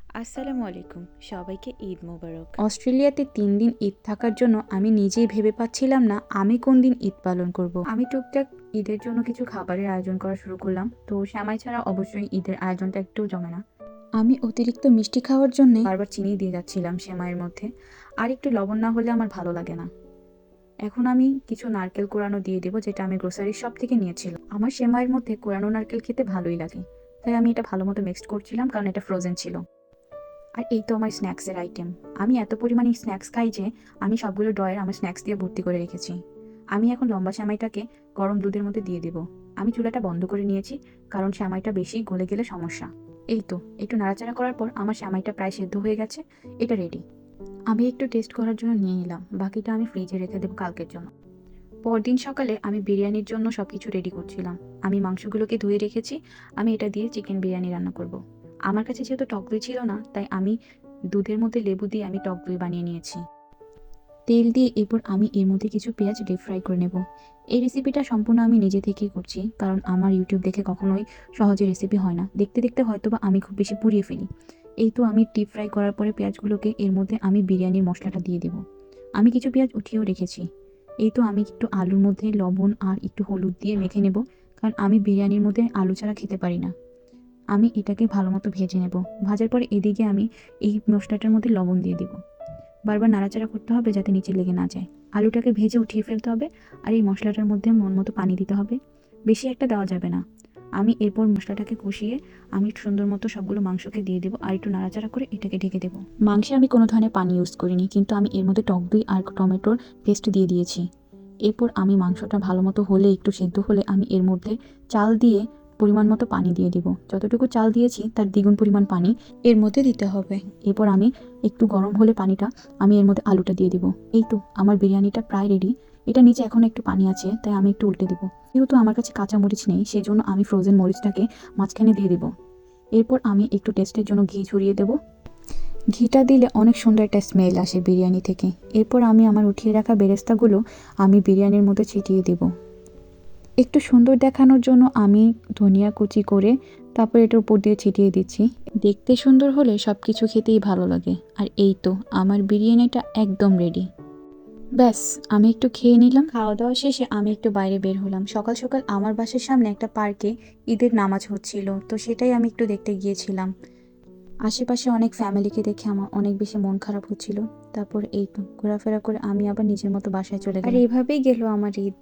আসসালামু আলাইকুম, সবাইকে ঈদ মোবারক। অস্ট্রেলিয়াতে ৩ দিন ঈদ থাকার জন্য আমি নিজেই ভেবে পাচ্ছিলাম না আমি কোন দিন ঈদ পালন করব। আমি টুকটাক ঈদের জন্য কিছু খাবারের আয়োজন করা শুরু করলাম, তো সেমাই ছাড়া অবশ্যই ঈদের আয়োজনটা একটু জমে না। আমি অতিরিক্ত মিষ্টি খাওয়ার জন্য বারবার চিনি দিয়ে যাচ্ছিলাম সেমাইয়ের মধ্যে, আর একটু লবণ না হলে আমার ভালো লাগে না। এখন আমি কিছু নারকেল কোরানো দিয়ে দেবো, যেটা আমি গ্রোসারি শপ থেকে নিয়েছিলাম। আমার সেমাইয়ের মধ্যে কোরানো নারকেল খেতে ভালোই লাগে, তাই আমি এটা ভালো মতো মিক্সড করছিলাম, কারণ এটা ফ্রোজেন ছিল। আর এই তো আমার স্ন্যাক্সের আইটেম। আমি এত পরিমাণে স্ন্যাক্স খাই যে আমি সবগুলো ড্রয়ার আমার স্ন্যাক্স দিয়ে ভর্তি করে রেখেছি। আমি এখন লম্বা সেমাইটাকে গরম দুধের মধ্যে দিয়ে দেবো। আমি চুলাটা বন্ধ করে নিয়েছি, কারণ সেমাইটা বেশি গলে গেলে সমস্যা। এই তো একটু নাড়াচাড়া করার পর আমার সেমাইটা প্রায় সেদ্ধ হয়ে গেছে। এটা রেডি। আমি একটু টেস্ট করার জন্য নিয়ে নিলাম, বাকিটা আমি ফ্রিজে রেখে দেবো কালকের জন্য। পরদিন সকালে আমি বিরিয়ানির জন্য সব কিছু রেডি করছিলাম। আমি মাংসগুলোকে ধুয়ে রেখেছি। আমি এটা দিয়ে চিকেন বিরিয়ানি রান্না করব। আমার কাছে যেহেতু টক দই ছিল না, তাই আমি দুধের মধ্যে লেবু দিয়ে আমি টক দই বানিয়ে নিয়েছি। তেল দিয়ে এরপর আমি এর মধ্যে কিছু পেঁয়াজ ডিপ ফ্রাই করে নেব। এই রেসিপিটা সম্পূর্ণ আমি নিজে থেকেই করছি, কারণ আমার ইউটিউব দেখে কখনোই সহজে রেসিপি হয় না। দেখতে দেখতে হয়তোবা আমি খুব বেশি পুড়িয়ে ফেলি। এই তো আমি ডিপ ফ্রাই করার পরে পেঁয়াজগুলোকে এর মধ্যে আমি বিরিয়ানির মশলাটা দিয়ে দেব। আমি কিছু পেঁয়াজ উঠিয়েও রেখেছি। এই তো আমি একটু আলুর মধ্যে লবণ আর একটু হলুদ দিয়ে মেখে নেব, কারণ আমি বিরিয়ানির মধ্যে আলু ছাড়া খেতে পারি না। আমি এটাকে ভালো মতো ভেজে নেব। ভাজার পরে এদিকে আমি এই মশলাটার মধ্যে লবণ দিয়ে দিব। বারবার নাড়াচাড়া করতে হবে যাতে নিচে লেগে না যায়। আলুটাকে ভেজে উঠিয়ে ফেলতে হবে, আর এই মশলাটার মধ্যে মন মতো পানি দিতে হবে। বেশি একটা দেওয়া যাবে না। আমি এরপর মশলাটাকে কষিয়ে আমি সুন্দর মতো সবগুলো মাংসকে দিয়ে দেবো, আর একটু নাড়াচাড়া করে এটাকে ঢেকে দেবো। মাংসে আমি কোনো ধরনের পানি ইউজ করিনি, কিন্তু আমি এর মধ্যে টক দই আর টমেটোর পেস্ট দিয়ে দিয়েছি। এরপর আমি মাংসটা ভালো মতো হলে, একটু সেদ্ধ হলে আমি এর মধ্যে চাল দিয়ে পরিমাণ মতো পানি দিয়ে দিব। যতটুকু চাল দিয়েছি তার দ্বিগুণ পরিমাণ পানি এর মধ্যে দিতে হবে। এরপর আমি একটু গরম হলে পানিটা আমি এর মধ্যে আলুটা দিয়ে দিব। এই তো আমার বিরিয়ানিটা প্রায় রেডি। এটা নিচে এখন একটু পানি আছে, তাই আমি একটু উল্টে দিব। যেহেতু আমার কাছে কাঁচা মরিচ নেই, সেই জন্য আমি ফ্রোজেন মরিচটাকে মাঝখানে দিয়ে দেব। এরপর আমি একটু টেস্টের জন্য ঘি ছড়িয়ে দেব। ঘিটা দিলে অনেক সুন্দর একটা স্মেল আসে বিরিয়ানি থেকে। এরপর আমি আমার উঠিয়ে রাখা বেরেস্তাগুলো আমি বিরিয়ানির মধ্যে ছিটিয়ে দেব। একটু সুন্দর দেখানোর জন্য আমি ধনিয়া কুচি করে তারপর এটার উপর দিয়ে ছিটিয়ে দিচ্ছি। দেখতে সুন্দর হলে সব কিছু খেতেই ভালো লাগে। আর এই তো আমার বিরিয়ানিটা একদম রেডি। ব্যাস, আমি একটু খেয়ে নিলাম। খাওয়া দাওয়া শেষে আমি একটু বাইরে বের হলাম। সকাল সকাল আমার বাসার সামনে একটা পার্কে ঈদের নামাজ হচ্ছিল, তো সেটাই আমি একটু দেখতে গিয়েছিলাম। আশেপাশে অনেক ফ্যামিলিকে দেখে আমার অনেক বেশি মন খারাপ হচ্ছিল। তারপর এই তো ঘোরাফেরা করে আমি আবার নিজের মতো বাসায় চলে গেলাম। আর এইভাবেই গেল আমার ঈদ।